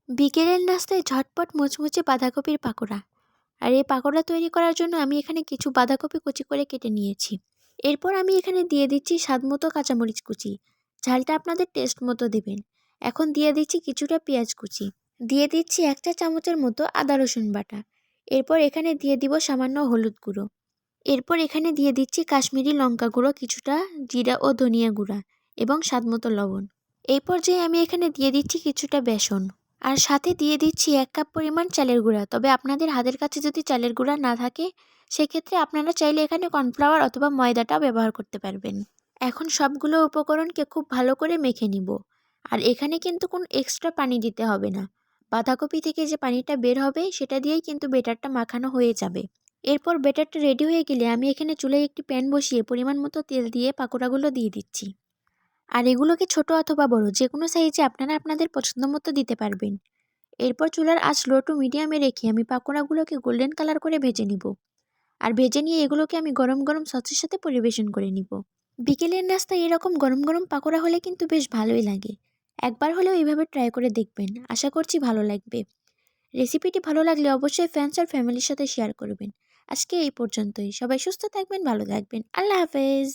বিকেলের নাস্তায় ঝটপট মুচমুচে বাঁধাকপির পাকোড়া। আর এই পাকোড়া তৈরি করার জন্য আমি এখানে কিছু বাঁধাকপি কুচি করে কেটে নিয়েছি। এরপর আমি এখানে দিয়ে দিচ্ছি স্বাদমতো কাঁচামরিচ কুচি। ঝালটা আপনাদের টেস্ট মতো দিবেন। এখন দিয়ে দিচ্ছি কিছুটা পেঁয়াজ কুচি। দিয়ে দিচ্ছি 1 চা চামচের মতো আদা রসুন বাটা। এরপর এখানে দিয়ে দিব সামান্য হলুদ গুঁড়ো। এরপর এখানে দিয়ে দিচ্ছি কাশ্মীরি লঙ্কা গুঁড়ো কিছুটা, জিরা ও ধনিয়া গুঁড়া এবং স্বাদমতো লবণ। এই পর্যায়ে আমি এখানে দিয়ে দিচ্ছি কিছুটা বেসন। আর সাথে দিয়ে দিচ্ছি 1 কাপ পরিমাণ চালের গুঁড়া। তবে আপনাদের হাতের কাছে যদি চালের গুঁড়া না থাকে, সেক্ষেত্রে আপনারা চাইলে এখানে কর্নফ্লাওয়ার অথবা ময়দাটাও ব্যবহার করতে পারবেন। এখন সবগুলো উপকরণকে খুব ভালো করে মেখে নিব। আর এখানে কিন্তু কোনো এক্সট্রা পানি দিতে হবে না। বাঁধাকপি থেকে যে পানিটা বের হবে সেটা দিয়েই কিন্তু বেটারটা মাখানো হয়ে যাবে। এরপর বেটারটা রেডি হয়ে গেলে আমি এখানে চুলায় একটি প্যান বসিয়ে পরিমাণ মতো তেল দিয়ে পাকোড়াগুলো দিয়ে দিচ্ছি। আর এগুলোকে ছোট অথবা বড় যেকোনো সাইজে আপনারা আপনাদের পছন্দ মতো দিতে পারবেন। এরপর চুলার আঁচ লো টু মিডিয়ামে রেখে আমি পাকোড়াগুলোকে গোল্ডেন কালার করে ভেজে নিব। আর ভেজে নিয়ে এগুলোকে আমি গরম গরম সসের সাথে পরিবেশন করে নিব। বিকেলের নাস্তায় এরকম গরম গরম পাকোড়া হলে কিন্তু বেশ ভালোই লাগে। একবার হলেও এইভাবে ট্রাই করে দেখবেন, আশা করছি ভালো লাগবে। রেসিপিটি ভালো লাগলে অবশ্যই ফ্রেন্ডস আর ফ্যামিলির সাথে শেয়ার করবেন। আজকে এই পর্যন্তই। সবাই সুস্থ থাকবেন, ভালো থাকবেন। আল্লাহ হাফেজ।